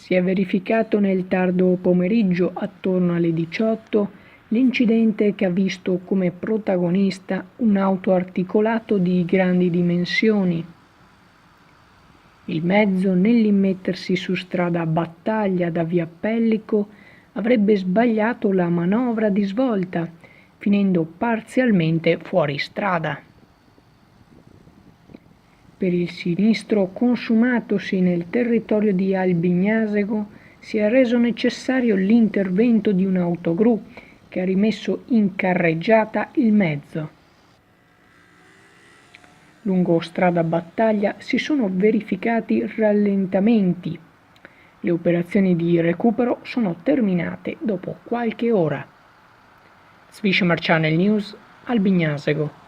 Si è verificato nel tardo pomeriggio, attorno alle 18, l'incidente che ha visto come protagonista un autoarticolato di grandi dimensioni. Il mezzo, nell'immettersi su strada Battaglia da via Pellico, avrebbe sbagliato la manovra di svolta, finendo parzialmente fuori strada. Per il sinistro consumatosi nel territorio di Albignasego si è reso necessario l'intervento di un autogru che ha rimesso in carreggiata il mezzo. Lungo strada Battaglia si sono verificati rallentamenti. Le operazioni di recupero sono terminate dopo qualche ora. Swisher Channel News, Albignasego.